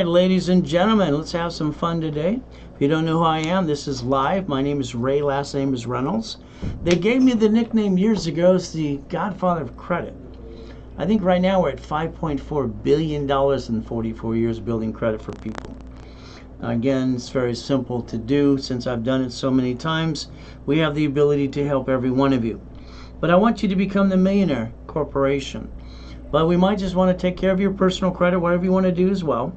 right, ladies and gentlemen, let's have some fun today. If you don't know who I am, this is live. My name is Ray, last name is Reynolds. They gave me the nickname years ago as the Godfather of Credit. I think right now we're at $5.4 billion in 44 years building credit for people. Again, it's very simple to do. Since I've done it so many times, we have the ability to help every one of you. But I want you to become the millionaire corporation. But we might just want to take care of your personal credit, whatever you want to do as well.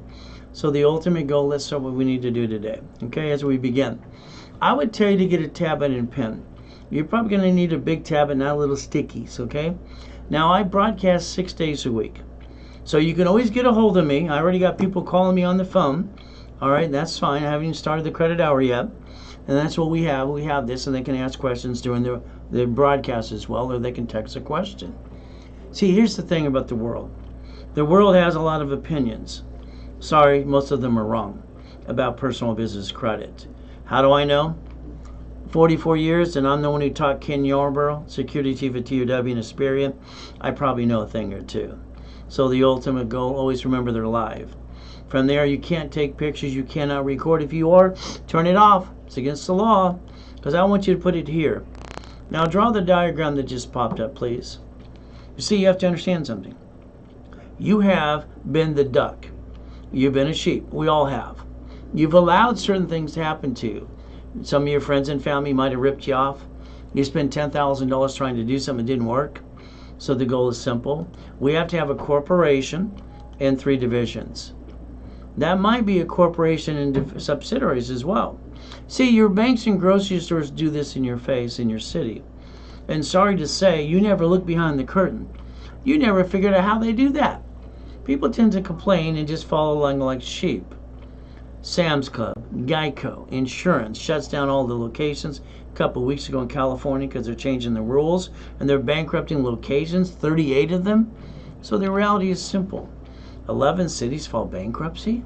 So the ultimate goal, let's start what we need to do today. Okay, as we begin. I would tell you to get a tablet and pen. You're probably going to need a big tablet, not little stickies, okay? Now, I broadcast 6 days a week. So you can always get a hold of me. I already got people calling me on the phone. All right, that's fine. I haven't even started the credit hour yet. And that's what we have. We have this, and they can ask questions during the broadcast as well, or they can text a question. See, here's the thing about the world. The world has a lot of opinions. Sorry, most of them are wrong about personal business credit. How do I know? 44 years, and I'm the one who taught Ken Yarborough, security chief at TOW in Hesperia. I probably know a thing or two. So the ultimate goal, always remember they're live. From there, you can't take pictures, you cannot record. If you are, turn it off. It's against the law, because I want you to put it here. Now draw the diagram that just popped up, please. You see, you have to understand something. You have been the duck. You've been a sheep. We all have. You've allowed certain things to happen to you. Some of your friends and family might have ripped you off. You spent $10,000 trying to do something that didn't work. So the goal is simple. We have to have a corporation and 3 divisions. That might be a corporation and subsidiaries as well. See, your banks and grocery stores do this in your face in your city. And sorry to say, you never look behind the curtain. You never figured out how they do that. People tend to complain and just follow along like sheep. Sam's Club, Geico, insurance shuts down all the locations a couple of weeks ago in California because they're changing the rules and they're bankrupting locations, 38 of them. So the reality is simple. 11 cities file bankruptcy?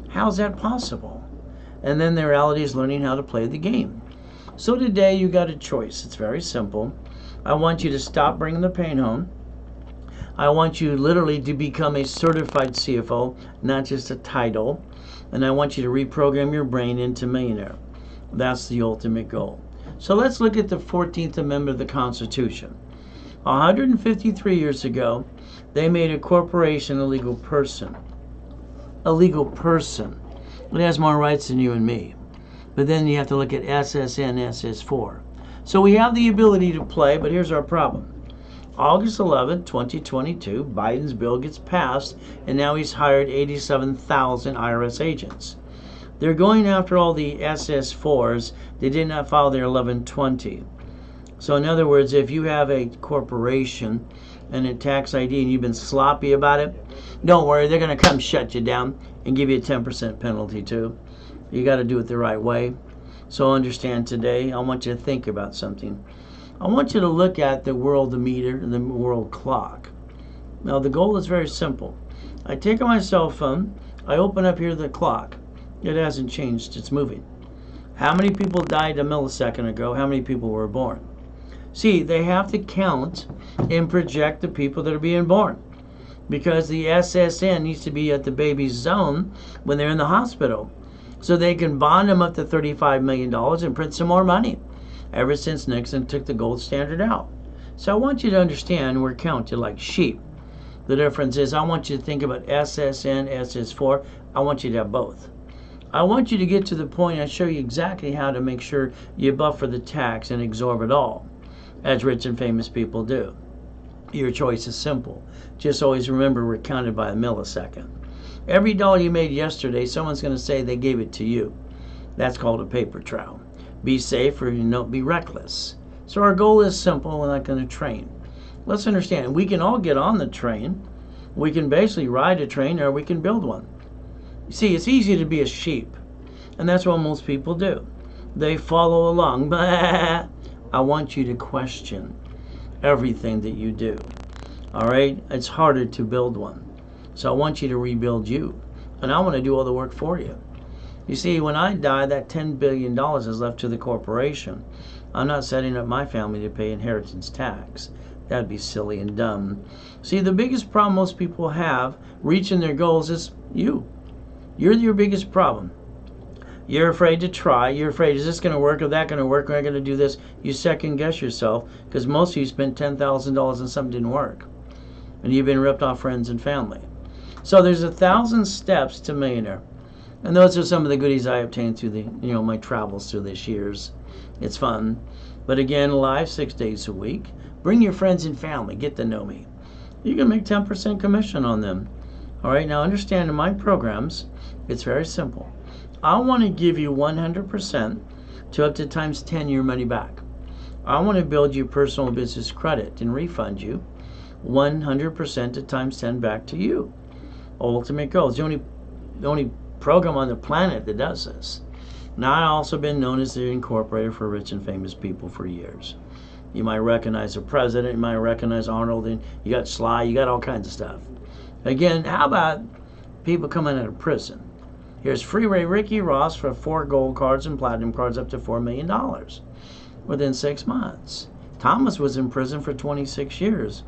How's that possible? And then the reality is learning how to play the game. So today you got a choice. It's very simple. I want you to stop bringing the pain home. I want you literally to become a certified CFO, not just a title. And I want you to reprogram your brain into millionaire. That's the ultimate goal. So let's look at the 14th Amendment of the Constitution. 153 years ago, they made a corporation a legal person. A legal person. It has more rights than you and me. But then you have to look at SSN, SS4. So we have the ability to play, but here's our problem. August 11, 2022, Biden's bill gets passed, and now he's hired 87,000 IRS agents. They're going after all the SS4s. They did not file their 1120. So in other words, if you have a corporation and a tax ID and you've been sloppy about it, don't worry, they're going to come shut you down and give you a 10% penalty too. You got to do it the right way. So understand today, I want you to think about something. I want you to look at the world meter, the world clock. Now the goal is very simple. I take my cell phone, I open up here the clock. It hasn't changed, it's moving. How many people died a millisecond ago? How many people were born? See, they have to count and project the people that are being born. Because the SSN needs to be at the baby's zone when they're in the hospital. So they can bond them up to $35 million and print some more money. Ever since Nixon took the gold standard out. So I want you to understand we're counted like sheep. The difference is I want you to think about SSN, SS4. I want you to have both. I want you to get to the point I show you exactly how to make sure you buffer the tax and absorb it all, as rich and famous people do. Your choice is simple. Just always remember we're counted by a millisecond. Every dollar you made yesterday, someone's going to say they gave it to you. That's called a paper trail. Be safe or don't be reckless. So our goal is simple. We're not going to train. Let's understand. We can all get on the train. We can basically ride a train or we can build one. You see, it's easy to be a sheep. And that's what most people do. They follow along. But I want you to question everything that you do. All right? It's harder to build one. So I want you to rebuild you. And I want to do all the work for you. You see, when I die, that $10 billion is left to the corporation. I'm not setting up my family to pay inheritance tax. That'd be silly and dumb. See, the biggest problem most people have reaching their goals is you. You're your biggest problem. You're afraid to try. You're afraid, is this going to work? Is that going to work? Am I going to do this? You second guess yourself because most of you spent $10,000 and something didn't work. And you've been ripped off friends and family. So there's 1,000 steps to millionaire. And those are some of the goodies I obtained through the, my travels through this years. It's fun. But again, live 6 days a week. Bring your friends and family. Get to know me. You can make 10% commission on them. All right, now understand in my programs, it's very simple. I want to give you 100% to up to times 10 your money back. I want to build you personal business credit and refund you 100% to times 10 back to you. Ultimate goal. It's the only program on the planet that does this. Now, I've also been known as the incorporator for rich and famous people for years. You might recognize the president, you might recognize Arnold, and you got Sly, you got all kinds of stuff. Again, how about people coming out of prison? Here's Freeway Ricky Ross for 4 gold cards and platinum cards up to $4 million within 6 months. Thomas was in prison for 26 years.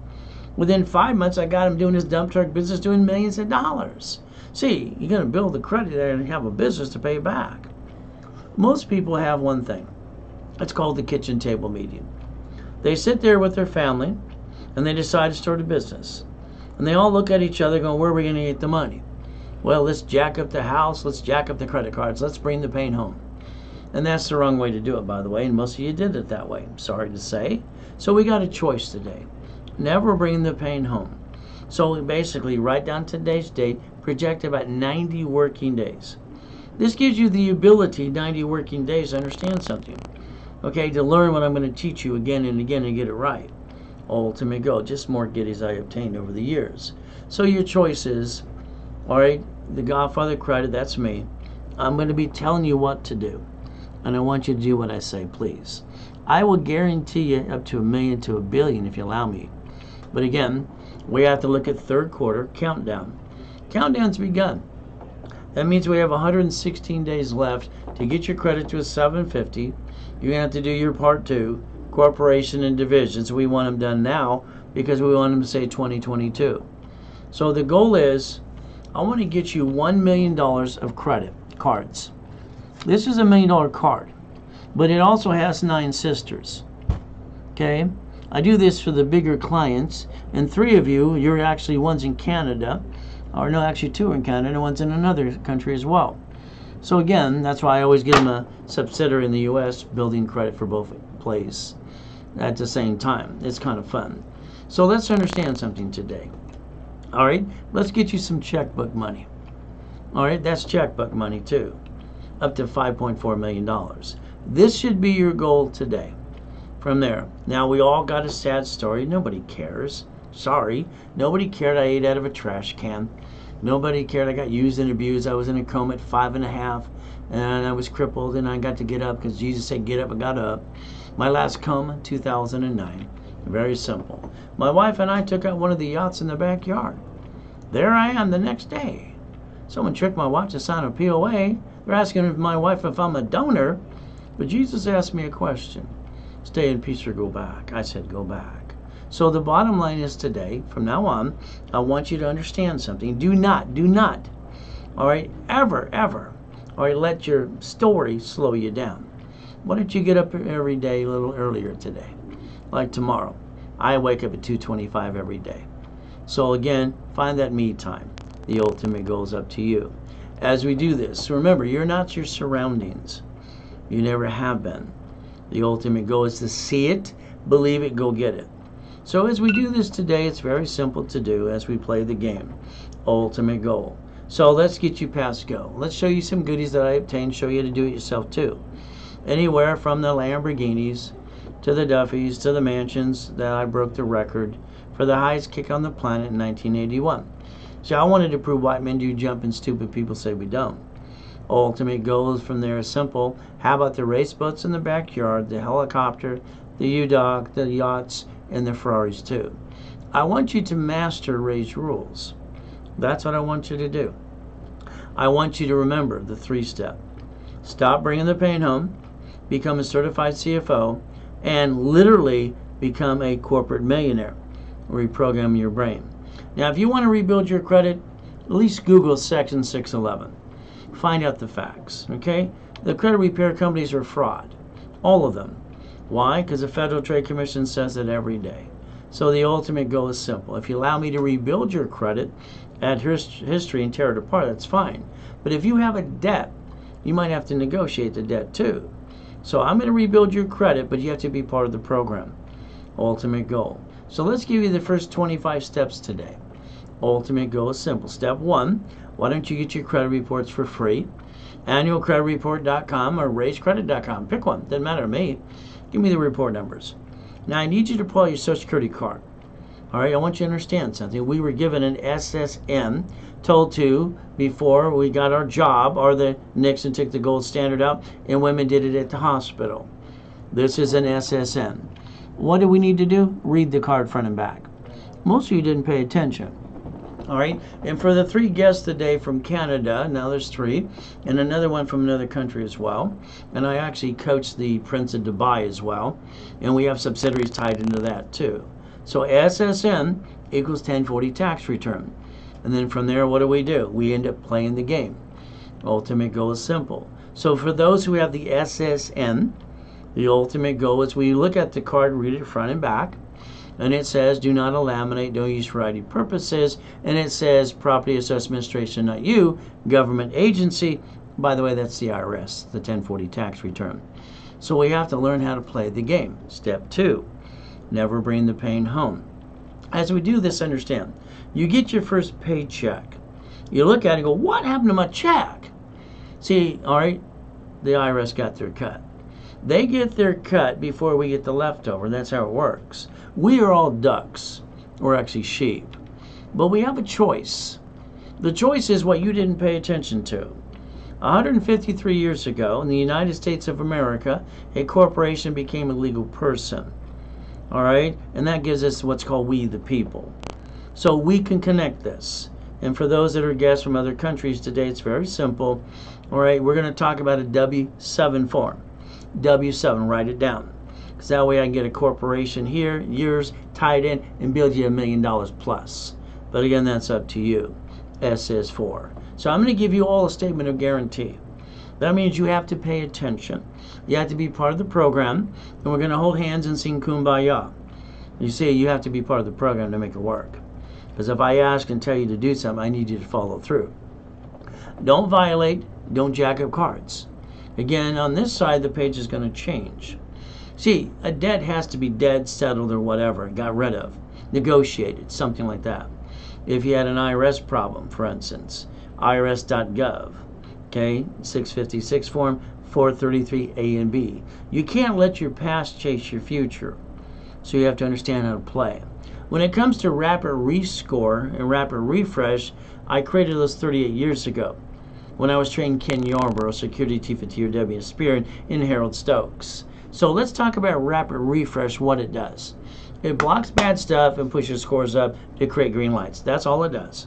Within 5 months, I got him doing his dump truck business, doing millions of dollars. See, you're going to build the credit there and have a business to pay back. Most people have one thing. It's called the kitchen table meeting. They sit there with their family, and they decide to start a business. And they all look at each other going, where are we going to get the money? Well, let's jack up the house, let's jack up the credit cards, let's bring the pain home. And that's the wrong way to do it, by the way, and most of you did it that way, sorry to say. So we got a choice today. Never bring the pain home. So basically, write down today's date, project about 90 working days. This gives you the ability, 90 working days, to understand something. Okay, to learn what I'm going to teach you again and again and get it right. Ultimate goal, just more goodies I obtained over the years. So your choice is, all right, the Godfather Credit, that's me. I'm going to be telling you what to do. And I want you to do what I say, please. I will guarantee you up to $1 million to $1 billion if you allow me. But again, we have to look at third quarter countdown. Countdown's begun. That means we have 116 days left to get your credit to a 750. You're going to have to do your part 2, corporation and divisions. We want them done now because we want them to say 2022. So the goal is, I want to get you $1 million of credit cards. This is a $1 million card, but it also has 9 sisters. Okay? I do this for the bigger clients, and 3 of you, you're actually, one's in Canada, or no, actually 2 are in Canada, one's in another country as well. So again, that's why I always give them a subsidiary in the U.S. building credit for both places at the same time. It's kind of fun. So let's understand something today. All right, let's get you some checkbook money. All right, that's checkbook money too, up to $5.4 million. This should be your goal today. From there, now we all got a sad story. Nobody cares. Sorry, nobody cared I ate out of a trash can. Nobody cared I got used and abused. I was in a coma at 5.5, and I was crippled, and I got to get up because Jesus said get up. I got up. My last coma, 2009. Very simple. My wife and I took out one of the yachts in the backyard. There I am the next day. Someone tricked my wife to sign a POA. They're asking if my wife if I'm a donor, but Jesus asked me a question. Stay in peace or go back. I said go back. So the bottom line is today, from now on, I want you to understand something. Do not, all right, ever, all right, let your story slow you down. Why don't you get up every day a little earlier today? Like tomorrow. I wake up at 2:25 every day. So again, find that me time. The ultimate goal is up to you. As we do this, remember, you're not your surroundings. You never have been. The ultimate goal is to see it, believe it, go get it. So as we do this today, it's very simple to do as we play the game. Ultimate goal. So let's get you past go. Let's show you some goodies that I obtained, show you how to do it yourself too. Anywhere from the Lamborghinis to the Duffys to the mansions that I broke the record for the highest kick on the planet in 1981. So I wanted to prove white men do jump and stupid people say we don't. Ultimate goals from there is simple. How about the race boats in the backyard, the helicopter, the U-Dog, the yachts, and the Ferraris too. I want you to master Ray's rules. That's what I want you to do. I want you to remember the 3-step. Stop bringing the pain home, become a certified CFO, and literally become a corporate millionaire. Reprogram your brain. Now, if you want to rebuild your credit, at least Google Section 611. find out the facts, okay? The credit repair companies are fraud, all of them. Why? Because the Federal Trade Commission says it every day. So the ultimate goal is simple. If you allow me to rebuild your credit, add history and tear it apart, that's fine. But if you have a debt, you might have to negotiate the debt too. So I'm going to rebuild your credit, but you have to be part of the program. Ultimate goal. So let's give you the first 25 steps today. Ultimate goal is simple. Step 1, why don't you get your credit reports for free? Annualcreditreport.com or raisecredit.com. Pick one. Doesn't matter to me. Give me the report numbers. Now I need you to pull out your Social Security card. All right, I want you to understand something. We were given an SSN, told to before we got our job, or the Nixon took the gold standard out, and women did it at the hospital. This is an SSN. What do we need to do? Read the card front and back. Most of you didn't pay attention. All right, and for the 3 guests today from Canada, now there's 3, and another one from another country as well. And I actually coach the Prince of Dubai as well, and we have subsidiaries tied into that too. So SSN equals 1040 tax return. And then from there, what do? We end up playing the game. Ultimate goal is simple. So for those who have the SSN, the ultimate goal is we look at the card, read it front and back, and it says do not laminate, don't use for ID purposes, and it says Property Assessment Administration, not you, government agency. By the way, that's the IRS, the 1040 tax return. So we have to learn how to play the game. Step 2, never bring the pain home. As we do this, understand, you get your first paycheck. You look at it and go, what happened to my check? See, all right, the IRS got their cut. They get their cut before we get the leftover. That's how it works. We are all ducks, or actually sheep, but we have a choice. The choice is what you didn't pay attention to. 153 years ago, in the United States of America, a corporation became a legal person. All right, and that gives us what's called we the people. So we can connect this. And for those that are guests from other countries today, it's very simple. All right, we're going to talk about a W-7 form. W-7, write it down. Because that way I can get a corporation here, yours, tied in, and build you $1 million plus. But again, that's up to you. S is for. So I'm going to give you all a statement of guarantee. That means you have to pay attention. You have to be part of the program, and we're going to hold hands and sing Kumbaya. You see, you have to be part of the program to make it work. Because if I ask and tell you to do something, I need you to follow through. Don't violate, don't jack up cards. Again, on this side, the page is going to change. See, a debt has to be dead, settled, or whatever, got rid of, negotiated, something like that. If you had an IRS problem, for instance, irs.gov, okay, 656 form, 433 A and B. You can't let your past chase your future, so you have to understand how to play. When it comes to rapid rescore and rapid refresh, I created those 38 years ago when I was training Ken Yarborough, security chief at TRW Spear, in Harold Stokes. So let's talk about rapid refresh, what it does. It blocks bad stuff and pushes scores up to create green lights. That's all it does.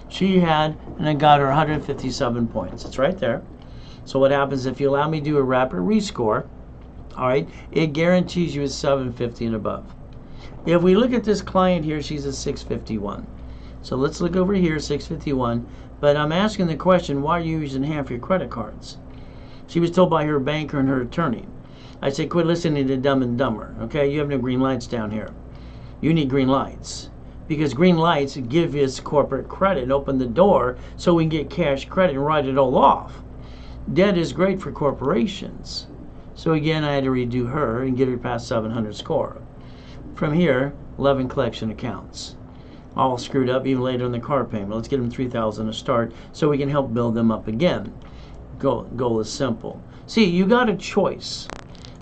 She had, and I got her 157 points. It's right there. So what happens if you allow me to do a rapid rescore, all right, it guarantees you a 750 and above. If we look at this client here, she's a 651. So let's look over here, 651. But I'm asking the question, why are you using half your credit cards? She was told by her banker and her attorney. I said, quit listening to Dumb and Dumber, okay? You have no green lights down here. You need green lights. Because green lights give us corporate credit and open the door so we can get cash credit and write it all off. Debt is great for corporations. So again, I had to redo her and get her past 700 score. From here, 11 collection accounts. All screwed up even later in the car payment. Let's get them 3,000 to start so we can help build them up again. Goal is simple. See, you got a choice.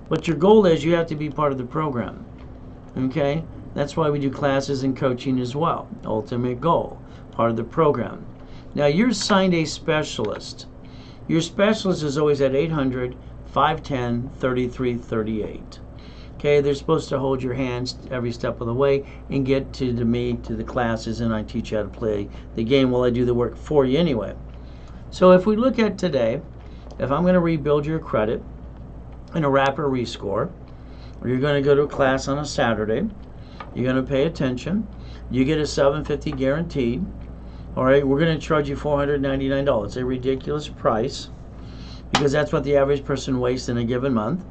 But your goal is you have to be part of the program. Okay? That's why we do classes and coaching as well. Ultimate goal, part of the program. Now you're assigned a specialist. Your specialist is always at 800-510-3338. Okay, they're supposed to hold your hands every step of the way and get to the classes, and I teach you how to play the game while I do the work for you anyway. So if we look at today, if I'm going to rebuild your credit in a rapid rescore, or you're going to go to a class on a Saturday, you're going to pay attention, you get a 750 guaranteed, All right, we're going to charge you $499, a ridiculous price, because that's what the average person wastes in a given month.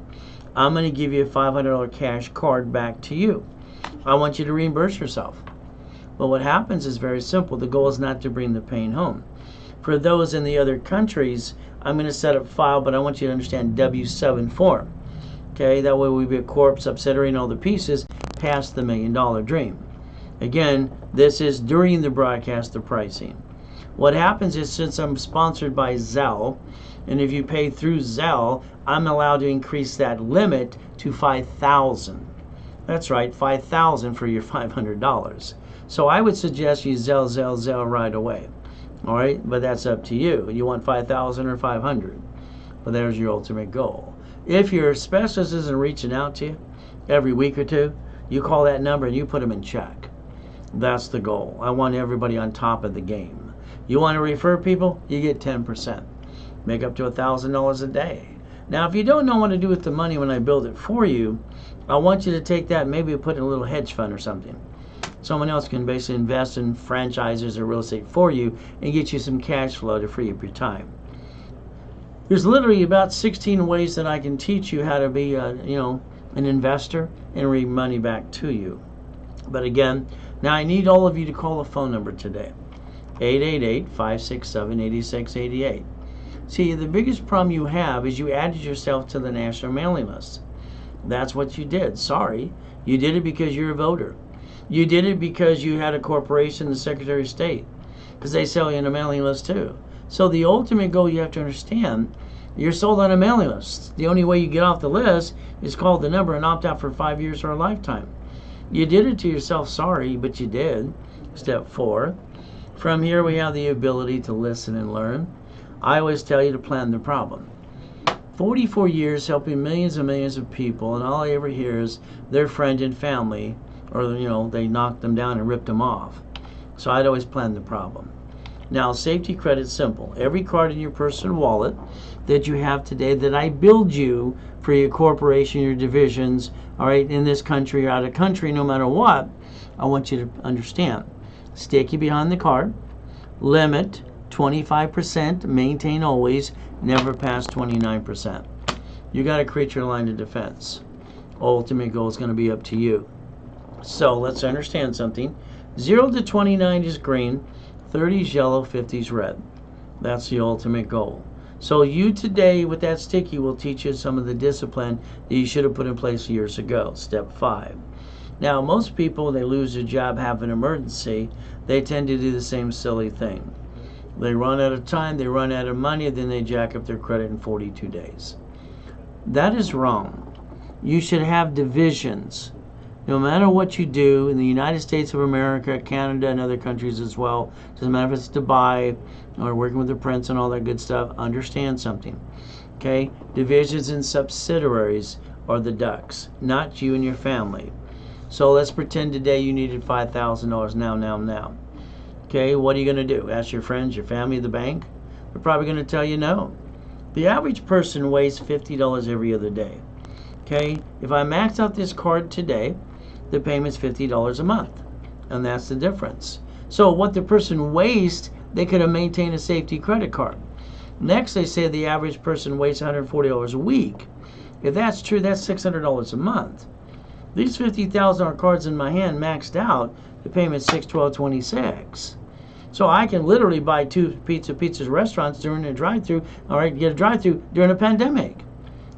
I'm going to give you a $500 cash card back to you. I want you to reimburse yourself. But what happens is very simple. The goal is not to bring the pain home. For those in the other countries, I'm going to set up file, but I want you to understand W-7 form. Okay, that way we'll be a corp, subsidiary, and all the pieces past the $1 million dream. Again, this is during the broadcast, the pricing. What happens is, since I'm sponsored by Zelle, and if you pay through Zelle, I'm allowed to increase that limit to $5,000. That's right, $5,000 for your $500. So I would suggest you Zelle right away. All right, but that's up to you. You want $5,000 or $500? Well, there's your ultimate goal. If your specialist isn't reaching out to you every week or two, you call that number and you put them in check. That's the goal. I want everybody on top of the game. You want to refer people? You get 10%. Make up to $1,000 a day. Now, if you don't know what to do with the money when I build it for you, I want you to take that and maybe put in a little hedge fund or something. Someone else can basically invest in franchises or real estate for you and get you some cash flow to free up your time. There's literally about 16 ways that I can teach you how to be an investor and read money back to you. But again, now I need all of you to call a phone number today. 888-567-8688. See, the biggest problem you have is you added yourself to the national mailing list. That's what you did. Sorry. You did it because you're a voter. You did it because you had a corporation, the Secretary of State, because they sell you on a mailing list too. So the ultimate goal, you have to understand, you're sold on a mailing list. The only way you get off the list is call the number and opt out for 5 years or a lifetime. You did it to yourself, sorry, but you did. Step 4. From here we have the ability to listen and learn. I always tell you to plan the problem. 44 years helping millions and millions of people, and all I ever hear is their friend and family, or they knocked them down and ripped them off. So I'd always plan the problem. Now, safety credit's simple. Every card in your personal wallet that you have today that I build you for your corporation, your divisions, all right, in this country or out of country, no matter what, I want you to understand. Sticky behind the card, limit 25%, maintain always, never pass 29%. You got to create your line of defense. Ultimate goal is going to be up to you. So let's understand something. 0 to 29 is green, 30 is yellow, 50 is red. That's the ultimate goal. So you today with that sticky will teach you some of the discipline that you should have put in place years ago. Step 5. Now, most people, they lose their job, have an emergency, they tend to do the same silly thing. They run out of time, they run out of money, then they jack up their credit in 42 days. That is wrong. You should have divisions. No matter what you do in the United States of America, Canada, and other countries as well, doesn't matter if it's Dubai or working with the prince and all that good stuff, understand something. Okay? Divisions and subsidiaries are the ducks, not you and your family. So let's pretend today you needed $5,000 now. Okay, what are you going to do? Ask your friends, your family, the bank? They're probably going to tell you no. The average person wastes $50 every other day. Okay, if I max out this card today, the payment's $50 a month. And that's the difference. So what the person wastes, they could have maintained a safety credit card. Next, they say the average person wastes $140 a week. If that's true, that's $600 a month. These $50,000 cards in my hand maxed out, the payment's $612.26. So I can literally buy 2 pizza restaurants during a drive-through, all right, get a drive-through during a pandemic,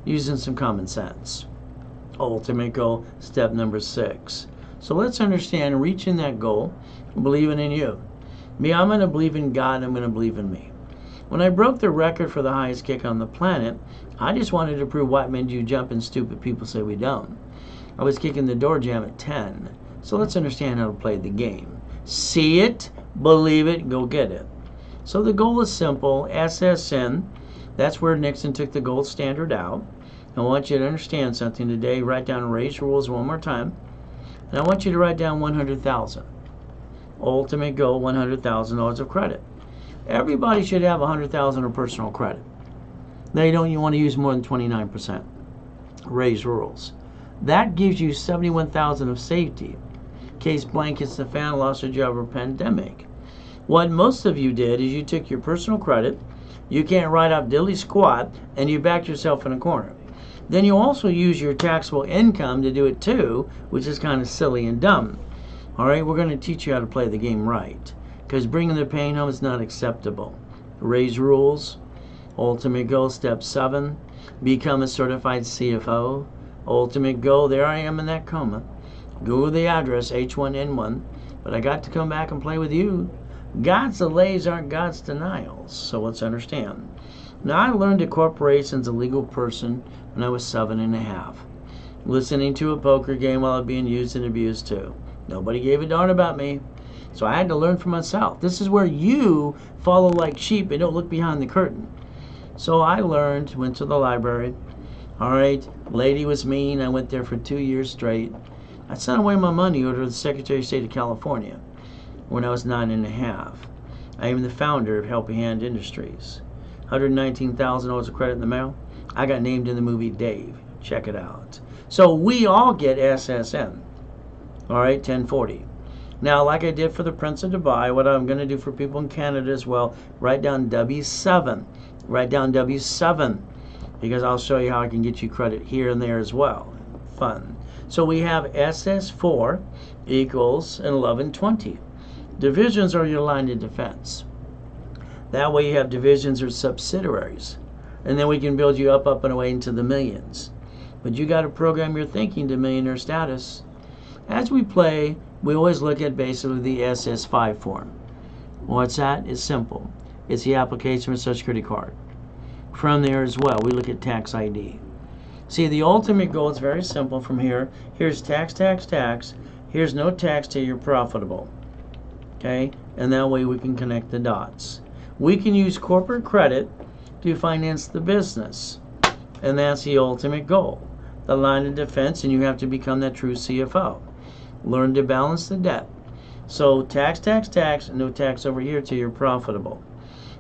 using some common sense. Ultimate goal, step number 6. So let's understand reaching that goal, believing in you. Me, I'm going to believe in God, I'm going to believe in me. When I broke the record for the highest kick on the planet, I just wanted to prove white men do jump and stupid people say we don't. I was kicking the door jam at 10. So let's understand how to play the game. See it, believe it, go get it. So the goal is simple. SSN, that's where Nixon took the gold standard out. I want you to understand something today. Write down Ray's rules one more time. And I want you to write down 100,000. Ultimate goal, $100,000 of credit. Everybody should have 100,000 of personal credit. They don't want to use more than 29%. Ray's rules. That gives you 71,000 of safety. Case blank, it's the fan, lost a job, or pandemic. What most of you did is you took your personal credit, you can't write off diddly squat, and you backed yourself in a corner. Then you also use your taxable income to do it too, which is kind of silly and dumb. All right, we're going to teach you how to play the game right, because bringing the pain home is not acceptable. Raise rules. Ultimate goal, step 7, become a certified CFO. Ultimate goal, there I am in that coma. Google the address, H1N1, but I got to come back and play with you. God's delays aren't God's denials, so let's understand. Now, I learned that corporation's a legal person when I was 7.5. Listening to a poker game while I was being used and abused too. Nobody gave a darn about me, so I had to learn for myself. This is where you follow like sheep and don't look behind the curtain. So I learned, went to the library. All right, lady was mean. I went there for 2 years straight. I sent away my money order to the Secretary of State of California when I was 9.5. I am the founder of Helping Hand Industries. $119,000 of credit in the mail. I got named in the movie Dave. Check it out. So we all get SSN. All right, 1040. Now, like I did for the Prince of Dubai, what I'm going to do for people in Canada as well, write down W7. Write down W7, because I'll show you how I can get you credit here and there as well. Fun. So we have SS4 equals 1120. Divisions are your line of defense. That way you have divisions or subsidiaries. And then we can build you up and away into the millions. But you got to program your thinking to millionaire status. As we play, we always look at basically the SS5 form. What's that? It's simple. It's the application for Social Security card. From there as well, we look at tax ID. See, the ultimate goal is very simple from here. Here's tax, tax, tax. Here's no tax till you're profitable. Okay? And that way we can connect the dots. We can use corporate credit to finance the business. And that's the ultimate goal. The line of defense, and you have to become that true CFO. Learn to balance the debt. So tax, tax, tax, no tax over here till you're profitable.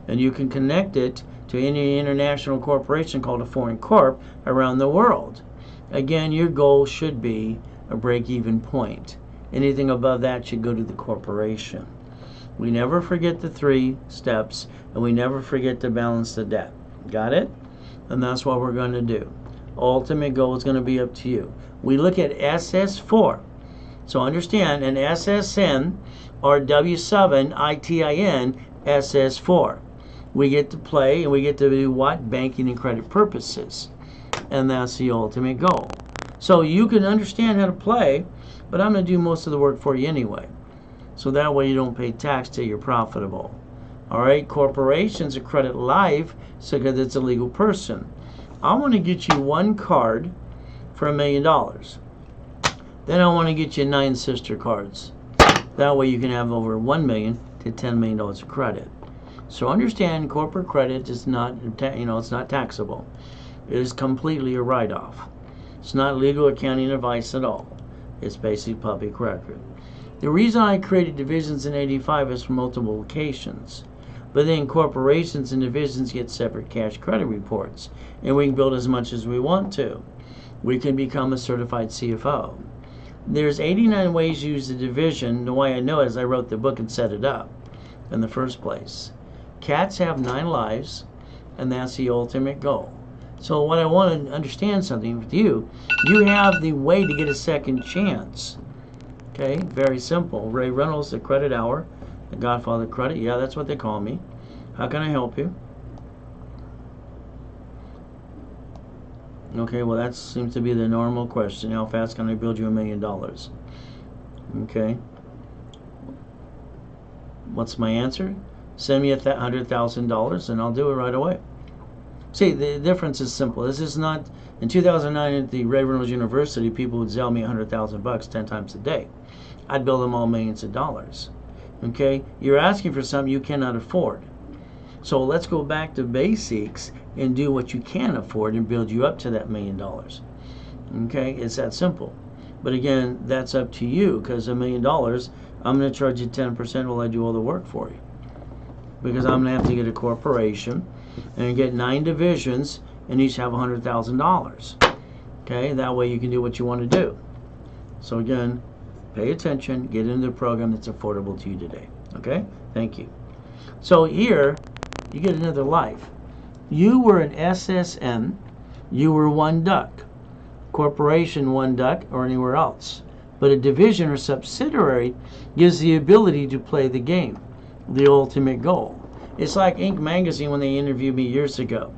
And you can connect it to any international corporation called a foreign corp around the world. Again, your goal should be a break-even point. Anything above that should go to the corporation. We never forget the 3 steps, and we never forget to balance the debt. Got it? And that's what we're going to do. Ultimate goal is going to be up to you. We look at SS4. So understand, an SSN or W7 ITIN SS4. We get to play, and we get to do what? Banking and credit purposes. And that's the ultimate goal. So you can understand how to play, but I'm going to do most of the work for you anyway. So that way you don't pay tax till you're profitable. All right, corporations are credit life, so because it's a legal person. I want to get you 1 card for $1 million. Then I want to get you 9 sister cards. That way you can have over $1 million to $10 million of credit. So understand, corporate credit is not, it's not taxable. It is completely a write-off. It's not legal accounting advice at all. It's basically public record. The reason I created divisions in 85 is for multiple locations. But then corporations and divisions get separate cash credit reports, and we can build as much as we want to. We can become a certified CFO. There's 89 ways to use the division. The way I know it is I wrote the book and set it up in the first place. Cats have 9 lives, and that's the ultimate goal. So what I want to understand something with you, you have the way to get a second chance. Okay, very simple. Ray Reynolds, the credit hour, the Godfather of credit. Yeah, that's what they call me. How can I help you? Okay, well that seems to be the normal question. How fast can I build you $1 million? Okay. What's my answer? Send me $100,000 and I'll do it right away. See, the difference is simple. This is not, in 2009 at the Ray Reynolds University, people would sell me $100,000 10 times a day. I'd bill them all millions of dollars. Okay? You're asking for something you cannot afford. So let's go back to basics and do what you can afford and build you up to that $1 million. Okay? It's that simple. But again, that's up to you, because $1 million, I'm going to charge you 10% while I do all the work for you. Because I'm going to have to get a corporation and get 9 divisions and each have $100,000. Okay? That way you can do what you want to do. So again, pay attention, get into the program that's affordable to you today. Okay, thank you. So here, you get another life. You were an SSN, you were one duck, corporation one duck, or anywhere else. But a division or subsidiary gives the ability to play the game, the ultimate goal. It's like Inc. magazine when they interviewed me years ago.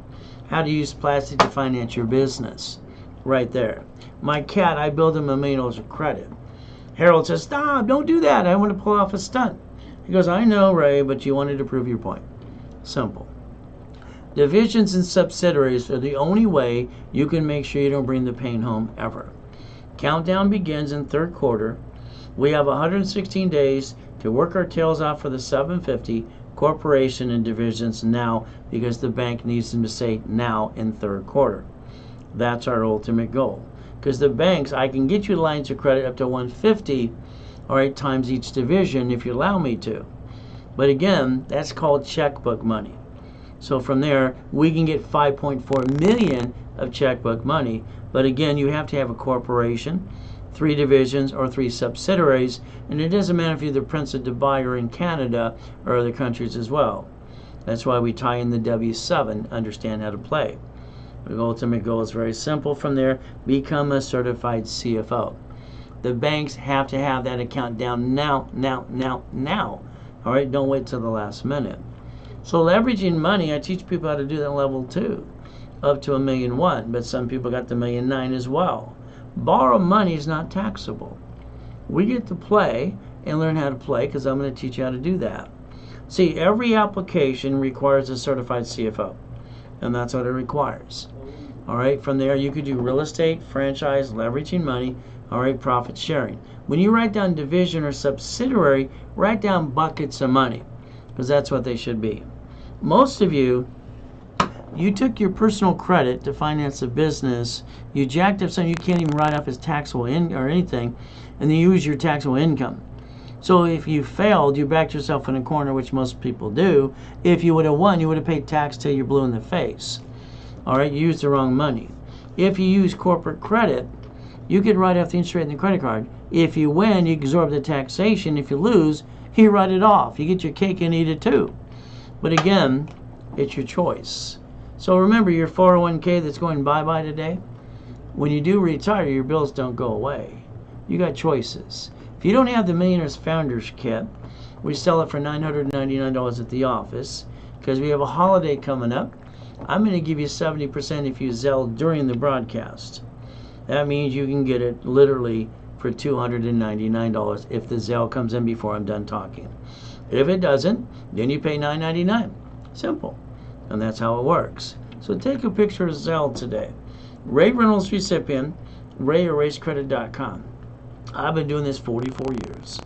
How to use plastic to finance your business. Right there. My cat, I build him $1 million of credit. Harold says, stop, don't do that. I want to pull off a stunt. He goes, I know, Ray, but you wanted to prove your point. Simple. Divisions and subsidiaries are the only way you can make sure you don't bring the pain home ever. Countdown begins in third quarter. We have 116 days to work our tails off for the 750 corporation and divisions now, because the bank needs them to say now in third quarter. That's our ultimate goal. Because the banks, I can get you lines of credit up to 150, all right, times each division if you allow me to. But again, that's called checkbook money. So from there, we can get 5.4 million of checkbook money. But again, you have to have a corporation, 3 divisions, or 3 subsidiaries. And it doesn't matter if you're the Prince of Dubai or in Canada or other countries as well. That's why we tie in the W7, understand how to play. The ultimate goal is very simple from there. Become a certified CFO. The banks have to have that account down now. All right, don't wait till the last minute. So leveraging money, I teach people how to do that level 2, up to $1.1 million, but some people got the $1.9 million as well. Borrow money is not taxable. We get to play and learn how to play, because I'm going to teach you how to do that. See, every application requires a certified CFO, and that's what it requires. All right, from there you could do real estate, franchise, leveraging money, all right, profit sharing. When you write down division or subsidiary, write down buckets of money, because that's what they should be. Most of you took your personal credit to finance a business, you jacked up something you can't even write off as taxable or anything, and then you use your taxable income. So if you failed, you backed yourself in a corner, which most people do. If you would have won, you would have paid tax till you're blue in the face. All right, you used the wrong money. If you use corporate credit, you could write off the interest rate on the credit card. If you win, you absorb the taxation. If you lose, you write it off. You get your cake and eat it too. But again, it's your choice. So remember your 401k that's going bye-bye today. When you do retire, your bills don't go away. You got choices. If you don't have the Millionaires Founders Kit, we sell it for $999 at the office, because we have a holiday coming up. I'm going to give you 70% if you Zelle during the broadcast. That means you can get it literally for $299 if the Zelle comes in before I'm done talking. If it doesn't, then you pay $999. Simple. And that's how it works. So take a picture of Zelle today. Ray Reynolds recipient, ray@racecredit.com. I've been doing this 44 years.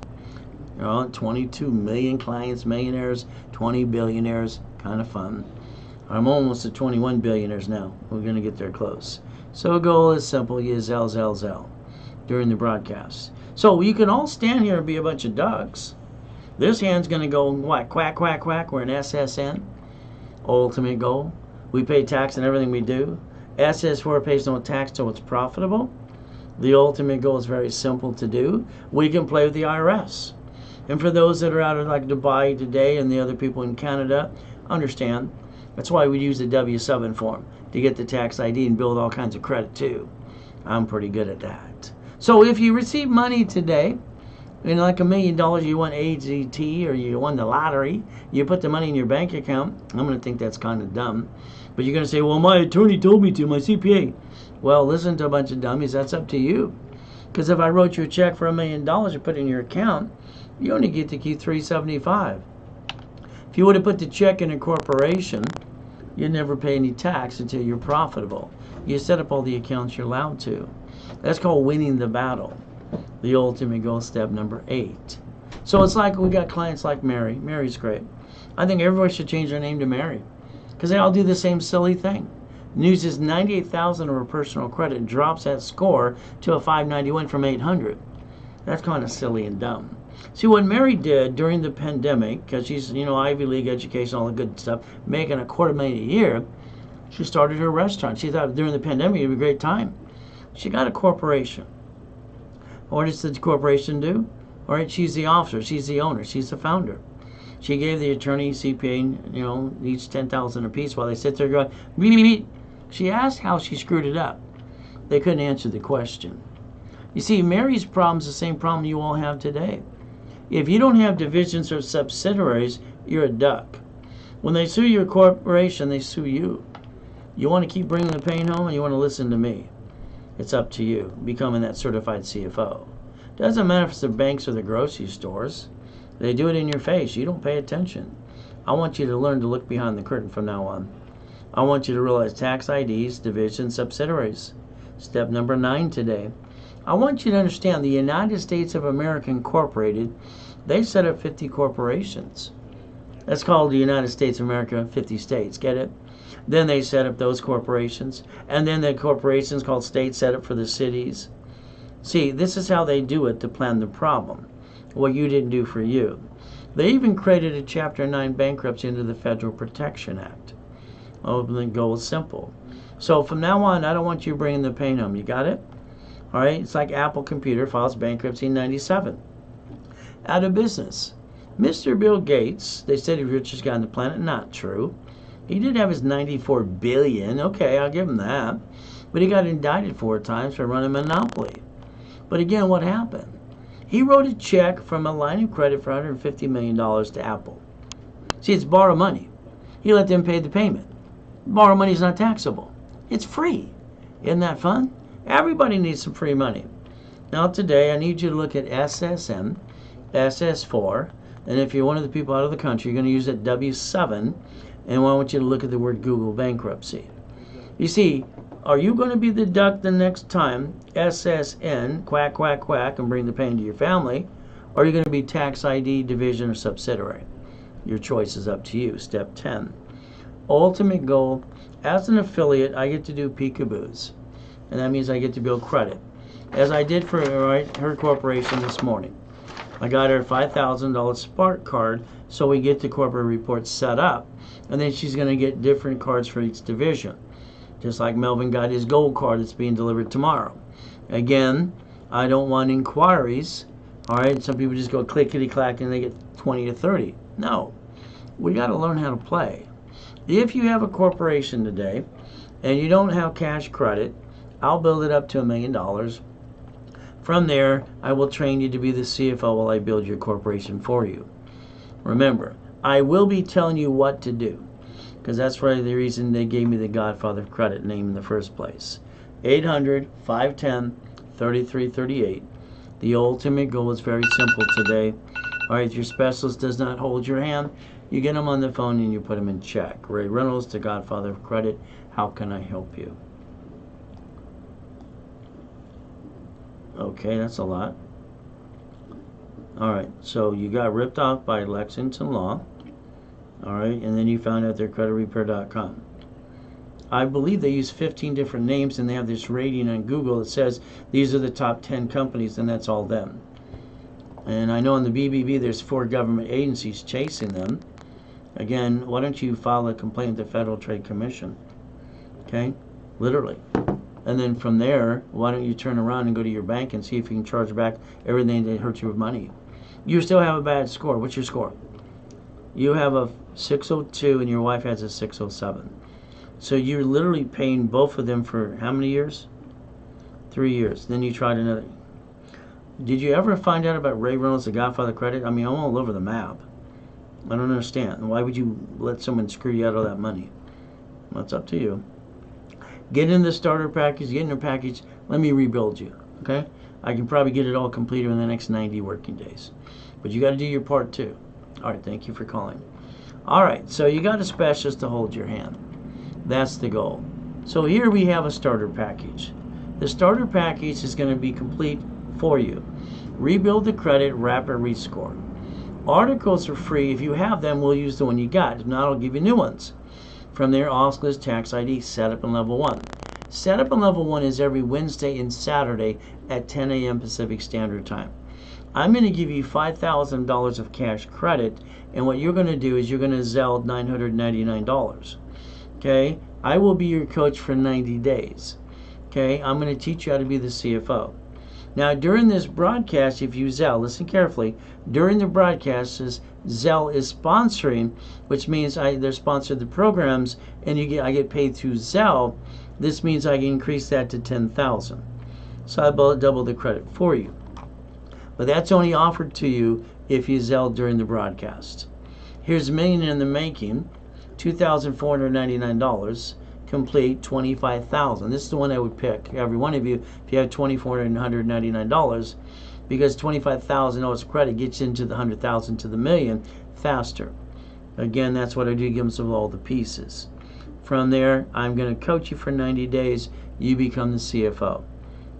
22 million clients, millionaires, 20 billionaires, kind of fun. I'm almost at 21 billionaires now. We're going to get there close. So the goal is simple. You Zelle during the broadcast. So you can all stand here and be a bunch of ducks. This hand's going to go, what, quack, quack, quack. We're an SSN. Ultimate goal. We pay tax on everything we do. SS4 pays no tax till it's profitable. The ultimate goal is very simple to do. We can play with the IRS. And for those that are out of like Dubai today and the other people in Canada, understand. That's why we use the W7 form to get the tax ID and build all kinds of credit too. I'm pretty good at that. So if you receive money today, and like $1 million, you won AZT or you won the lottery, you put the money in your bank account, I'm going to think that's kind of dumb. But you're going to say, well, my attorney told me to, my CPA. Well, listen to a bunch of dummies. That's up to you. Because if I wrote you a check for $1 million and put it in your account, you only get to keep $375. If you would have put the check in a corporation, you'd never pay any tax until you're profitable. You set up all the accounts you're allowed to. That's called winning the battle. The ultimate goal, step number 8. So it's like we got clients like Mary. Mary's great. I think everybody should change their name to Mary, because they all do the same silly thing. News is 98,000 of her personal credit drops that score to a 591 from 800. That's kind of silly and dumb. See, what Mary did during the pandemic, because she's, Ivy League education, all the good stuff, making $250,000 a year, she started her restaurant. She thought during the pandemic it would be a great time. She got a corporation. What does the corporation do? All right, she's the officer, she's the owner, she's the founder. She gave the attorney, CPA, each $10,000 apiece while they sit there going, beep, beep, beep. She asked how she screwed it up. They couldn't answer the question. You see, Mary's problem is the same problem you all have today. If you don't have divisions or subsidiaries, you're a duck. When they sue your corporation, they sue you. You want to keep bringing the pain home, and you want to listen to me. It's up to you, becoming that certified CFO. Doesn't matter if it's the banks or the grocery stores. They do it in your face. You don't pay attention. I want you to learn to look behind the curtain from now on. I want you to realize tax IDs, divisions, subsidiaries. Step number 9 today. I want you to understand the United States of America Incorporated, they set up 50 corporations. That's called the United States of America, 50 states. Get it? Then they set up those corporations. And then the corporations called states set up for the cities. See, this is how they do it to plan the problem. What you didn't do for you. They even created a Chapter 9 bankruptcy into the Federal Protection Act. Oh, the goal is simple. So from now on, I don't want you bringing the pain home. You got it? All right? It's like Apple Computer files bankruptcy in 97. Out of business. Mr. Bill Gates, they said he's the richest guy on the planet. Not true. He did have his $94 billion. Okay, I'll give him that. But he got indicted 4 times for running a monopoly. But again, what happened? He wrote a check from a line of credit for $150 million to Apple. See, it's borrowed money. He let them pay the payment. Borrowed money is not taxable. It's free. Isn't that fun? Everybody needs some free money. Now today, I need you to look at SSN, SS4, and if you're one of the people out of the country, you're going to use that W7, and I want you to look at the word Google bankruptcy. You see, are you going to be the duck the next time, SSN, quack, quack, quack, and bring the pain to your family, or are you going to be tax ID, division, or subsidiary? Your choice is up to you. Step 10. Ultimate goal, as an affiliate, I get to do peekaboos, and that means I get to build credit, as I did for her corporation this morning. I got her a $5,000 Spark card, so we get the corporate report set up, and then she's going to get different cards for each division. Just like Melvin got his gold card that's being delivered tomorrow. Again, I don't want inquiries. All right, some people just go clickety-clack and they get 20 to 30. No, we got to learn how to play. If you have a corporation today and you don't have cash credit, I'll build it up to $1 million. From there, I will train you to be the CFO while I build your corporation for you. Remember, I will be telling you what to do, because that's really the reason they gave me the Godfather of Credit name in the first place. 800-510-3338. The ultimate goal is very simple today. All right, if your specialist does not hold your hand, you get them on the phone and you put them in check. Ray Reynolds, the Godfather of Credit. How can I help you? Okay, that's a lot. All right, so you got ripped off by Lexington Law. All right, and then you found out they're creditrepair.com. I believe they use 15 different names, and they have this rating on Google that says these are the top 10 companies, and that's all them. And I know in the BBB there's 4 government agencies chasing them. Again, why don't you file a complaint with the Federal Trade Commission? Okay, literally. And then from there, why don't you turn around and go to your bank and see if you can charge back everything that hurt you with money? You still have a bad score. What's your score? You have a 602 and your wife has a 607. So you're literally paying both of them for how many years? 3 years. Then you tried another. Did you ever find out about Ray Reynolds, the Godfather of Credit? I mean, I'm all over the map. I don't understand. Why would you let someone screw you out of that money? Well, it's up to you. Get in the starter package, get in the package, let me rebuild you, okay? I can probably get it all completed in the next 90 working days. But you got to do your part too. All right, thank you for calling. All right, so you got a specialist to hold your hand. That's the goal. So here we have a starter package. The starter package is going to be complete for you. Rebuild the credit, rapid rescore. Articles are free. If you have them, we'll use the one you got. If not, I'll give you new ones. From there, also is tax ID, setup in level 1. Setup in level 1 is every Wednesday and Saturday at 10 a.m. Pacific Standard Time. I'm going to give you $5,000 of cash credit, and what you're going to do is you're going to Zelle $999. Okay? I will be your coach for 90 days. Okay? I'm going to teach you how to be the CFO. Now, during this broadcast, if you Zelle, listen carefully, during the broadcast, Zelle is sponsoring, which means they're sponsored the programs, and I get paid through Zelle. This means I can increase that to 10,000. So I double the credit for you. But that's only offered to you if you Zelle during the broadcast. Here's Million in the Making, $2,499. Complete, $25,000. This is the one I would pick, every one of you, if you have $2,499, because $25,000 credit gets into the $100,000 to the million faster. Again, that's what I do, give them all the pieces. From there, I'm going to coach you for 90 days. You become the CFO.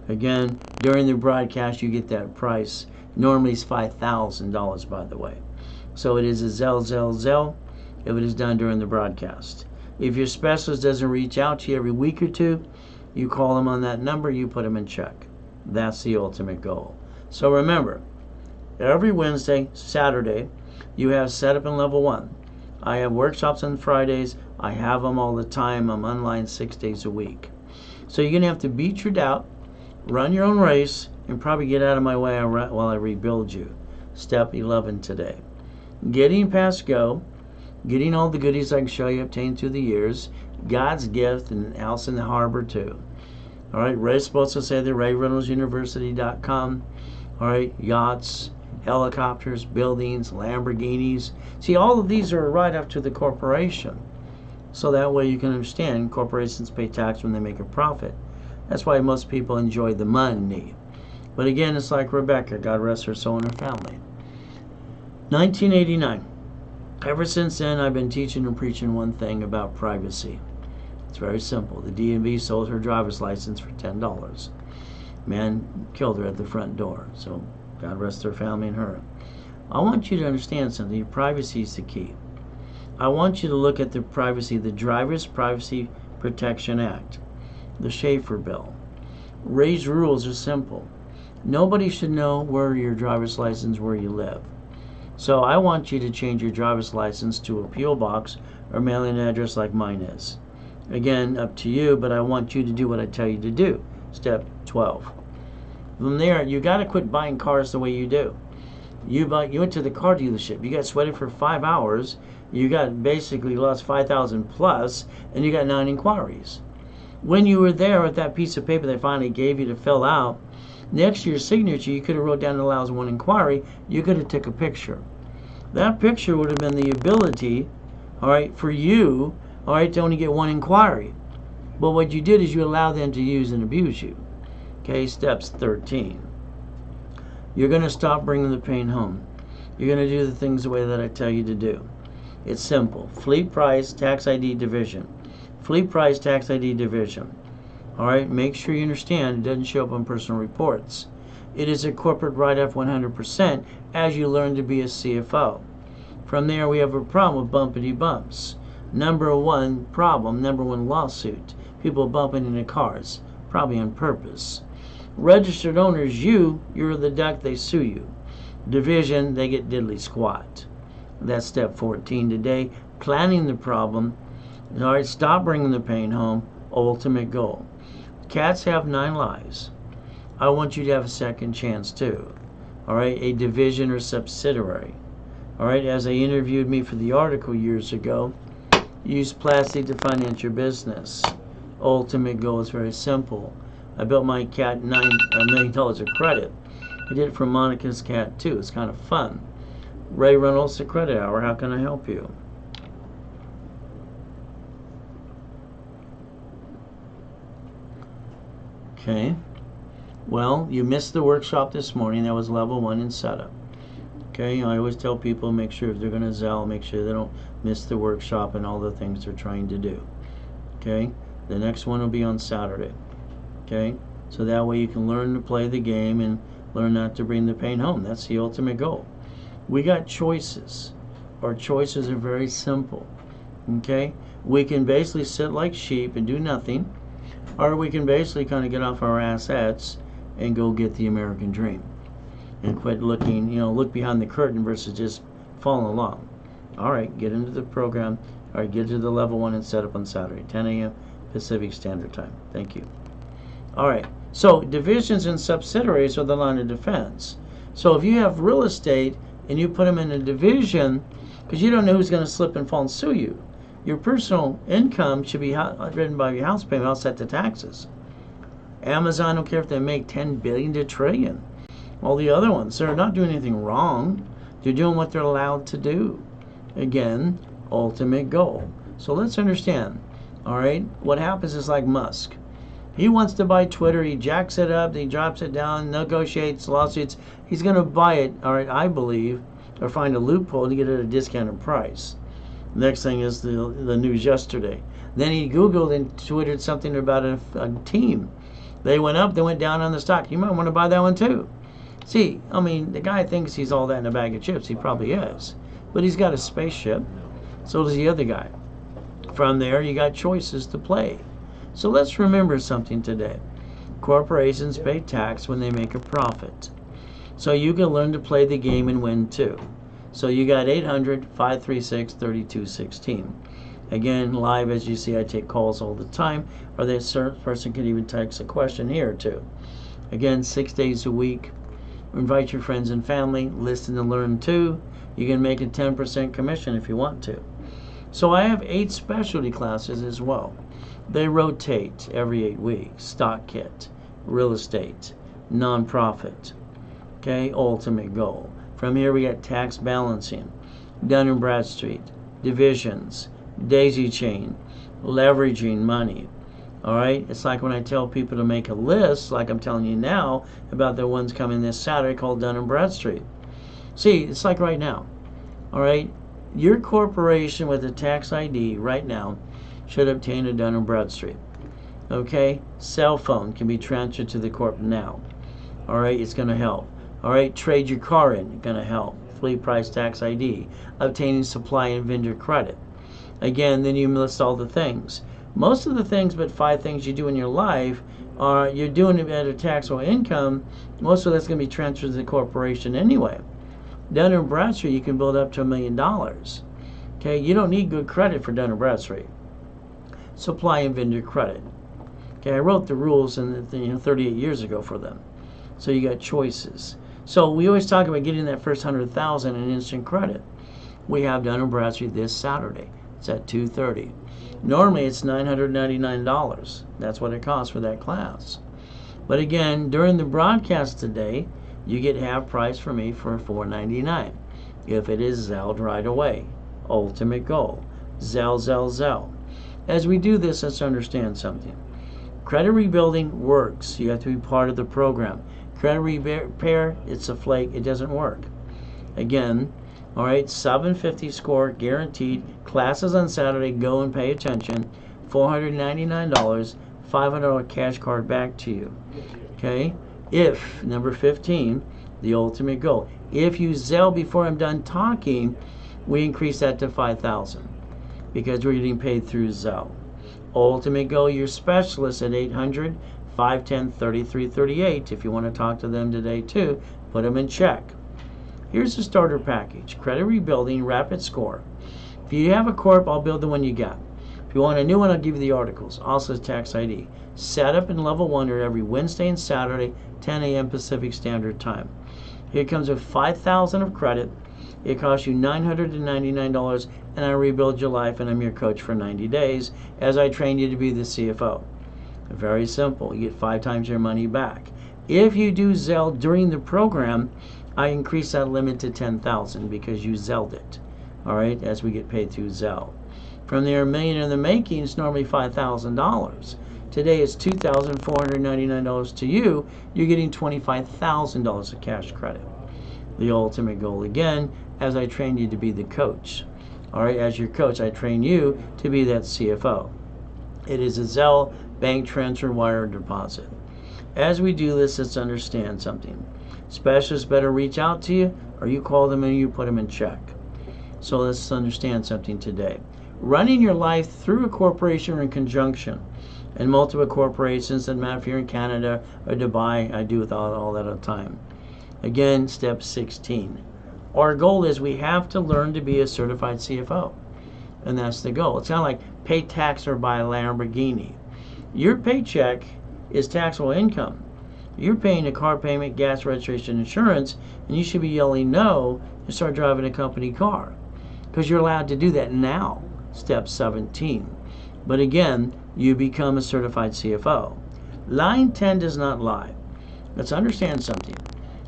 Again, during the broadcast, you get that price. Normally, it's $5,000, by the way. So it is a Zelle, if it is done during the broadcast. If your specialist doesn't reach out to you every week or two, you call them on that number, you put them in check. That's the ultimate goal. So remember, every Wednesday, Saturday, you have setup in level 1. I have workshops on Fridays. I have them all the time. I'm online 6 days a week. So you're going to have to beat your doubt, run your own race, and probably get out of my way while I rebuild you. Step 11 today. Getting past go. Getting all the goodies I can show you obtained through the years. God's gift and house in the harbor too. All right, Ray's supposed to say the RayReynoldsUniversity.com. All right, yachts, helicopters, buildings, Lamborghinis. See, all of these are right up to the corporation. So that way you can understand corporations pay tax when they make a profit. That's why most people enjoy the money. But again, it's like Rebecca, God rest her soul and her family. 1989. Ever since then, I've been teaching and preaching one thing about privacy. It's very simple. The DMV sold her driver's license for $10. Man killed her at the front door. So God rest her family and her. I want you to understand something. Your privacy is the key. I want you to look at the privacy, the Driver's Privacy Protection Act, the Schaefer Bill. Ray's rules are simple. Nobody should know where your driver's license, where you live. So I want you to change your driver's license to a P.O. box or mailing address like mine is. Again, up to you, but I want you to do what I tell you to do. Step 12. From there, you got to quit buying cars the way you do. You went to the car dealership. You got sweated for 5 hours. You got basically lost 5,000 plus, and you got 9 inquiries. When you were there with that piece of paper they finally gave you to fill out, next to your signature, you could have wrote down it allows 1 inquiry. You could have took a picture. That picture would have been the ability, all right, for you, all right, to only get 1 inquiry. But what you did is you allowed them to use and abuse you. Okay, steps 13. You're going to stop bringing the pain home. You're going to do the things the way that I tell you to do. It's simple. Fleet price, tax ID division. Fleet price, tax ID division. All right, make sure you understand it doesn't show up on personal reports. It is a corporate write-off 100% as you learn to be a CFO. From there, we have a problem with bumpity bumps. Number 1 problem, number 1 lawsuit. People bumping into cars, probably on purpose. Registered owners, you're the duck, they sue you. Division, they get diddly squat. That's step 14 today. Planning the problem. All right, stop bringing the pain home. Ultimate goal. Cats have 9 lives. I want you to have a second chance too. All right, a division or subsidiary. All right, as they interviewed me for the article years ago, use plastic to finance your business. Ultimate goal is very simple. I built my cat $9 million of credit. I did it for Monica's cat too. It's kind of fun. Ray Reynolds, the Credit Hour. How can I help you? Okay. Well, you missed the workshop this morning. That was level 1 in setup. Okay. I always tell people make sure if they're going to Zelle, make sure they don't miss the workshop and all the things they're trying to do. Okay. The next one will be on Saturday. Okay. So that way you can learn to play the game and learn not to bring the pain home. That's the ultimate goal. We got choices. Our choices are very simple. Okay. We can basically sit like sheep and do nothing, or we can basically kind of get off our assets and go get the American dream and quit looking, look behind the curtain versus just following along. All right, get into the program. All right, get to the level 1 and set up on Saturday, 10 a.m. Pacific Standard Time. Thank you. All right, So divisions and subsidiaries are the line of defense. So if you have real estate and you put them in a division, because you don't know who's going to slip and fall and sue you, your personal income should be written by your house payment, offset the taxes. Amazon, I don't care if they make 10 billion to trillion. All the other ones, they're not doing anything wrong. They're doing what they're allowed to do. Again, ultimate goal. So let's understand, all right, what happens is like Musk. He wants to buy Twitter. He jacks it up. He drops it down, negotiates lawsuits. He's going to buy it, all right, I believe, or find a loophole to get it at a discounted price. Next thing is the news yesterday. Then he Googled and Twittered something about a team. They went up, they went down on the stock. You might want to buy that one too. See, I mean, the guy thinks he's all that in a bag of chips. He probably is. But he's got a spaceship. So does the other guy. From there, you got choices to play. So let's remember something today. Corporations pay tax when they make a profit. So you can learn to play the game and win too. So you got 800-536-3216. Again, live, as you see, I take calls all the time, or this person can even text a question here too. Again, 6 days a week. Invite your friends and family, listen and learn too. You can make a 10% commission if you want to. So I have 8 specialty classes as well. They rotate every 8 weeks. Stock kit, real estate, nonprofit, okay, ultimate goal. From here we got tax balancing, Dun & Bradstreet, divisions, daisy chain, leveraging money. All right, it's like when I tell people to make a list, like I'm telling you now about the ones coming this Saturday called Dun & Bradstreet. See, it's like right now. All right, your corporation with a tax ID right now should obtain a Dun & Bradstreet. Okay, cell phone can be transferred to the corp now. All right, it's going to help. All right, trade your car in, going to help. Fleet price tax ID, obtaining supply and vendor credit. Again, then you list all the things. Most of the things, but 5 things you do in your life, are you're doing it at a taxable income. Most of that's going to be transferred to the corporation anyway. Dun & Bradstreet, you can build up to $1 million. Okay, you don't need good credit for Dun & Bradstreet. Supply and vendor credit. Okay, I wrote the rules 38 years ago for them. So you got choices. So we always talk about getting that first 100,000 in instant credit. We have Dun & Bradstreet this Saturday. It's at 2:30. Normally it's $999. That's what it costs for that class. But again, during the broadcast today, you get half price for me for $4.99 if it is Zelled right away. Ultimate goal. Zell, Zell, Zell. As we do this, let's understand something. Credit rebuilding works. You have to be part of the program. Credit repair, it's a flake. It doesn't work. Again, all right, 750 score, guaranteed. Classes on Saturday, go and pay attention. $499, $500 cash card back to you. Okay? If, number 15, the ultimate goal. If you Zelle before I'm done talking, we increase that to $5,000 because we're getting paid through Zelle. Ultimate goal, your specialist at 800-510-3338. If you want to talk to them today too, put them in check. Here's the starter package. Credit rebuilding, rapid score. If you have a corp, I'll build the one you got. If you want a new one, I'll give you the articles. Also tax ID. Set up in level 1 every Wednesday and Saturday, 10 a.m. Pacific Standard Time. Here comes with $5,000 of credit. It costs you $999, and I rebuild your life, and I'm your coach for 90 days as I train you to be the CFO. Very simple. You get 5 times your money back. If you do Zelle during the program, I increase that limit to $10,000 because you Zelled it. All right, as we get paid through Zelle. From there, $1 million in the making is normally $5,000. Today it's $2,499 to you. You're getting $25,000 of cash credit. The ultimate goal again, as I train you to be the coach. All right, as your coach, I train you to be that CFO. It is a Zelle bank transfer wire deposit. As we do this, let's understand something. Specialists better reach out to you, or you call them and you put them in check. So let's understand something today. Running your life through a corporation or in conjunction, and multiple corporations, doesn't matter if you're in Canada or Dubai, I do with all that all the time. Again, step 16. Our goal is we have to learn to be a certified CFO. And that's the goal. It's kind of like pay tax or buy a Lamborghini. Your paycheck is taxable income. You're paying a car payment, gas, registration, insurance, and you should be yelling no and start driving a company car, because you're allowed to do that now. Step 17. But again, you become a certified CFO. Line 10 does not lie. Let's understand something.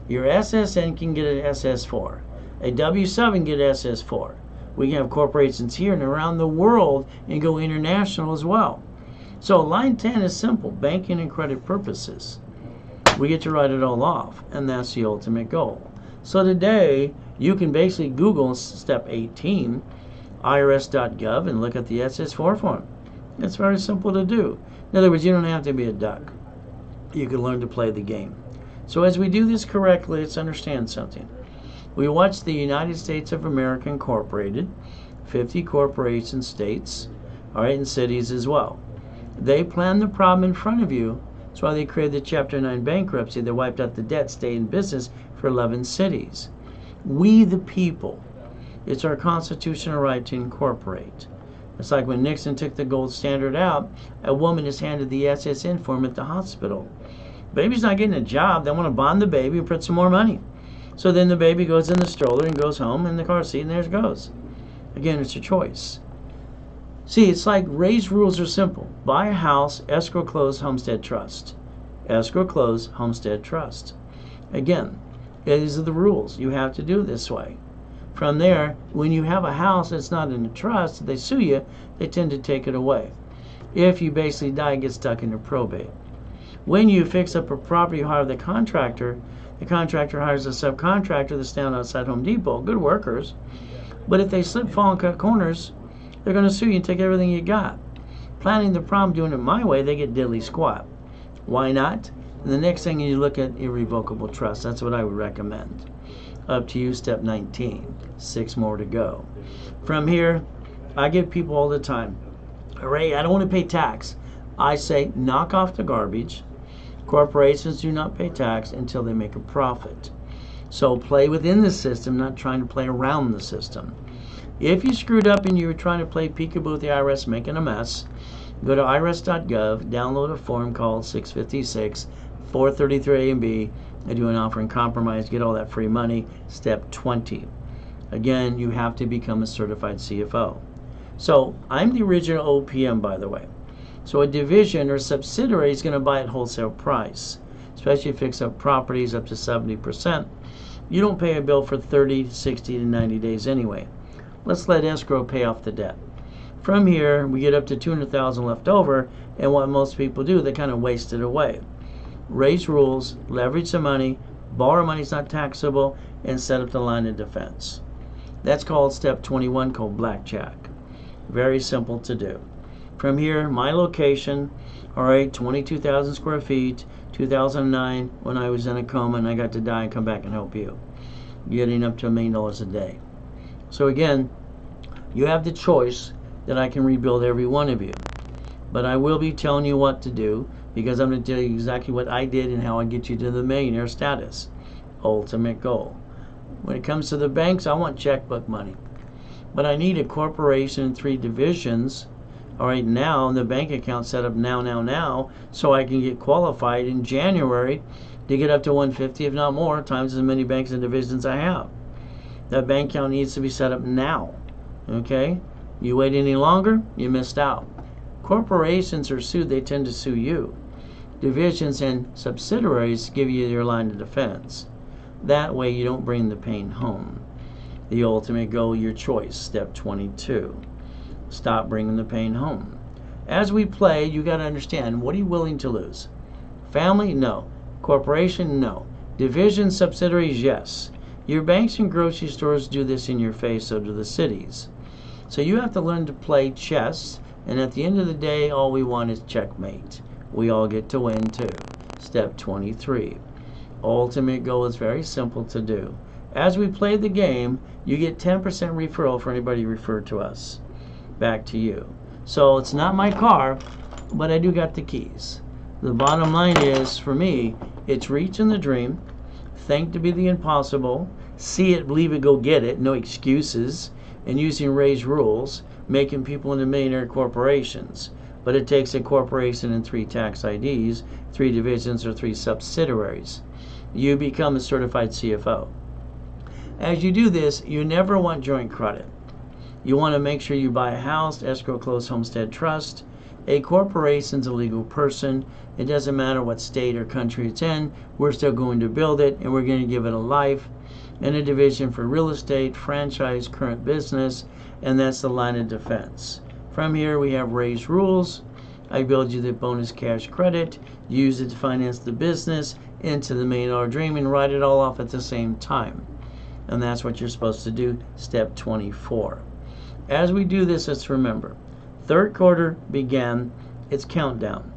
Your SSN can get an SS4. A W7 can get an SS4. We can have corporations here and around the world and go international as well. So line 10 is simple, banking and credit purposes. We get to write it all off, and that's the ultimate goal. So today, you can basically Google step 18, irs.gov, and look at the SS4 form. It's very simple to do. In other words, you don't have to be a duck. You can learn to play the game. So as we do this correctly, let's understand something. We watch the United States of America Incorporated, 50 corporation states, all right, and cities as well. They plan the problem in front of you. That's why they created the Chapter 9 bankruptcy. They wiped out the debt, stayed in business for 11 cities. We the people, it's our constitutional right to incorporate. It's like when Nixon took the gold standard out, a woman is handed the SSN form at the hospital. Baby's not getting a job. They want to bond the baby and put some more money. So then the baby goes in the stroller and goes home in the car seat, and there it goes. Again, it's a choice. See, it's like Ray's rules are simple. Buy a house, escrow close, homestead trust. Escrow close, homestead trust. Again, these are the rules. You have to do it this way. From there, when you have a house that's not in a trust, they sue you, they tend to take it away. If you basically die and get stuck into probate. When you fix up a property, you hire the contractor hires a subcontractor that's down outside Home Depot, good workers. But if they slip, fall, and cut corners, they're going to sue you and take everything you got. Planning the problem, doing it my way, they get diddly squat. Why not? And the next thing you look at irrevocable trust. That's what I would recommend. Up to you, step 19. 6 more to go. From here, I give people all the time, Ray, I don't want to pay tax. I say, knock off the garbage. Corporations do not pay tax until they make a profit. So play within the system, not trying to play around the system. If you screwed up and you were trying to play peekaboo with the IRS, making a mess, go to irs.gov, download a form called 656, 433A and B, and do an offer in compromise, get all that free money. Step 20. Again, you have to become a certified CFO. So I'm the original OPM, by the way. So a division or subsidiary is going to buy at wholesale price, especially if you fix up properties up to 70%. You don't pay a bill for 30, 60 to 90 days anyway. Let's let escrow pay off the debt. From here, we get up to $200,000 left over, and what most people do, they kind of waste it away. Raise rules, leverage the money, borrow money is not taxable, and set up the line of defense. That's called step 21, called blackjack. Very simple to do. From here, my location, all right, 22,000 square feet, 2009, when I was in a coma and I got to die and come back and help you, getting up to $1 million a day. So again, you have the choice that I can rebuild every one of you. But I will be telling you what to do, because I'm going to tell you exactly what I did and how I get you to the millionaire status. Ultimate goal. When it comes to the banks, I want checkbook money. But I need a corporation, 3 divisions, all right, now, the bank account set up now, so I can get qualified in January to get up to 150, if not more, times as many banks and divisions I have. That bank account needs to be set up now, okay? You wait any longer, you missed out. Corporations are sued, they tend to sue you. Divisions and subsidiaries give you your line of defense. That way you don't bring the pain home. The ultimate goal, your choice, step 22. Stop bringing the pain home. As we play, you got to understand, what are you willing to lose? Family? No. Corporation? No. Division, subsidiaries? Yes. Your banks and grocery stores do this in your face, so do the cities. So you have to learn to play chess, and at the end of the day, all we want is checkmate. We all get to win too. Step 23. Ultimate goal is very simple to do. As we play the game, you get 10% referral for anybody referred to us. Back to you. So it's not my car, but I do got the keys. The bottom line is, for me, it's reaching the dream, think to be the impossible, see it, believe it, go get it, no excuses, and using Ray's rules, making people into millionaire corporations. but it takes a corporation and 3 tax IDs, 3 divisions, or 3 subsidiaries. You become a certified CFO. As you do this, you never want joint credit. You want to make sure you buy a house, escrow, closed homestead trust. A corporation's a legal person. It doesn't matter what state or country it's in. We're still going to build it, and we're going to give it a life. And a division for real estate, franchise, current business, and that's the line of defense. From here, we have Ray's rules. I build you the bonus cash credit, use it to finance the business into the $1 million dream, and write it all off at the same time. And that's what you're supposed to do, step 24. As we do this, let's remember, third quarter began its countdown.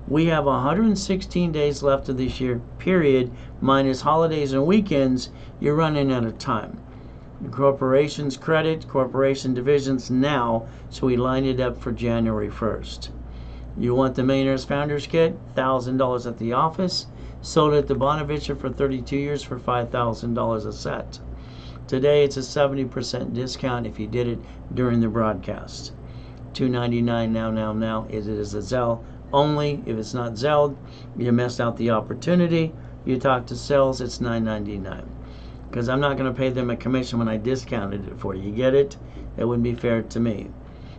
We have 116 days left of this year, period, minus holidays and weekends. You're running out of time. The corporation's credit, corporation divisions now, so we lined it up for January 1st. You want the Millionaires Founders Kit, $1,000 at the office, sold at the Bonaventure for 32 years for $5,000 a set. Today it's a 70% discount if you did it during the broadcast. $299 now. It is a Zelle only. If it's not Zelled, you missed out the opportunity. You talk to sales, it's $9.99. Because I'm not going to pay them a commission when I discounted it for you. You get it? It wouldn't be fair to me.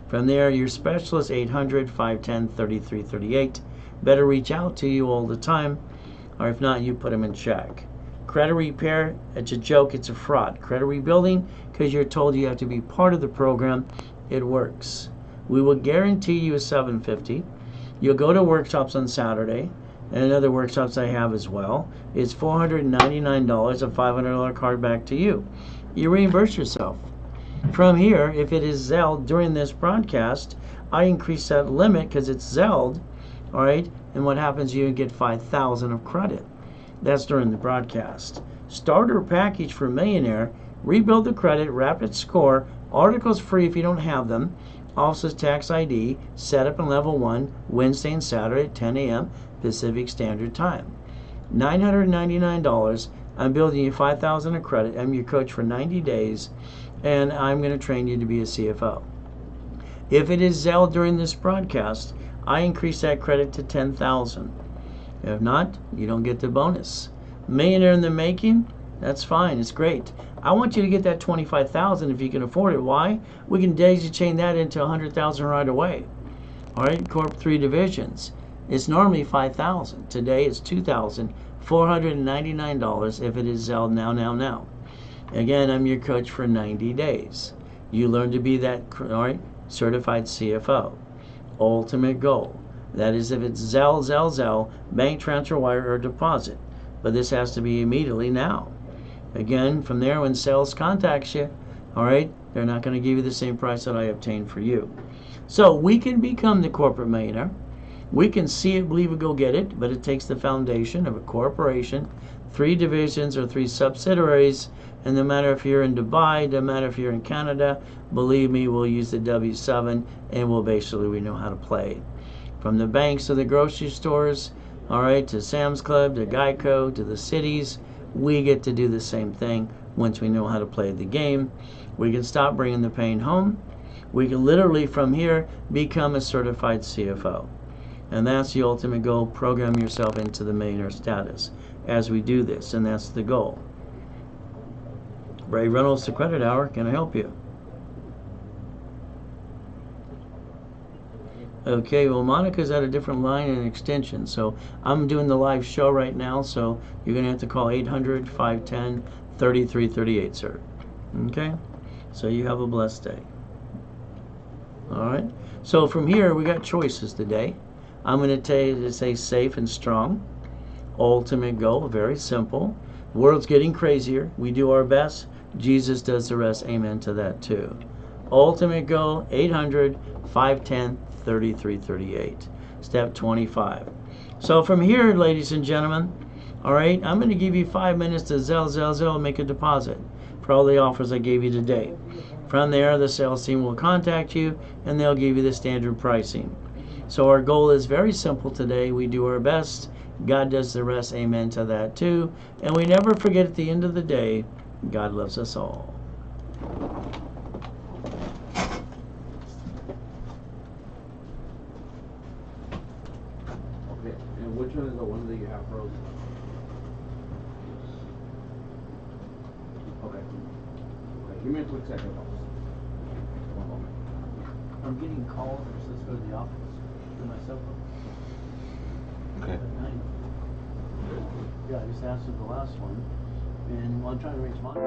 From there, your specialist, 800-510-3338. Better reach out to you all the time, or if not, you put them in check. Credit repair, it's a joke, it's a fraud. Credit rebuilding, because you're told you have to be part of the program, it works. We will guarantee you a $750. You'll go to workshops on Saturday, and other workshops I have as well. It's $499, a $500 card back to you. You reimburse yourself. From here, if it is Zelled during this broadcast, I increase that limit because it's Zelled, all right? And what happens, you get $5,000 of credit. That's during the broadcast. Starter package for Millionaire, rebuild the credit, rapid score, articles free if you don't have them, office's tax ID, setup in level 1, Wednesday and Saturday at 10 a.m. Pacific Standard Time. $999. I'm building you $5,000 of credit. I'm your coach for 90 days, and I'm going to train you to be a CFO. If it is Zelle during this broadcast, I increase that credit to $10,000. If not, you don't get the bonus. Millionaire in the making, that's fine. It's great. I want you to get that $25,000 if you can afford it. Why? We can daisy chain that into $100,000 right away. All right, Corp 3 divisions. It's normally $5,000. Today it's $2,499 if it is Zelle now. Again, I'm your coach for 90 days. You learn to be that, all right, certified CFO. Ultimate goal. That is if it's Zelle, bank transfer, wire, or deposit. But this has to be immediately now. Again, from there, when sales contacts you, all right, they're not going to give you the same price that I obtained for you. So we can become the corporate millionaire. We can see it, believe it, go get it, but it takes the foundation of a corporation, 3 divisions or 3 subsidiaries, and no matter if you're in Dubai, no matter if you're in Canada, believe me, we'll use the W7, and we know how to play. From the banks to the grocery stores, all right, to Sam's Club, to Geico, to the cities, we get to do the same thing once we know how to play the game. We can stop bringing the pain home. We can literally, from here, become a certified CFO. And that's the ultimate goal. Program yourself into the millionaire status as we do this, and that's the goal. Ray Reynolds, the Credit Hour. Can I help you? Okay, well, Monica's at a different line and extension, so I'm doing the live show right now, so you're going to have to call 800-510-3338, sir. Okay? So you have a blessed day. All right? So from here, we got choices today. I'm going to tell you to stay safe and strong. Ultimate goal, very simple. The world's getting crazier. We do our best. Jesus does the rest. Amen to that, too. Ultimate goal, 800-510-3338. Step 25. So from here, ladies and gentlemen, all right, I'm going to give you 5 minutes to Zelle, and make a deposit for all the offers I gave you today. From there, the sales team will contact you, and they'll give you the standard pricing. So our goal is very simple today. We do our best. God does the rest. Amen to that, too. And we never forget at the end of the day, God loves us all. frozen. Okay. Okay, give me a quick second, boss. One moment. I'm getting calls. I'm supposed to go to the office to my cell phone. Okay. At 9. Yeah, I just answered the last one. And while I'm trying to reach mine.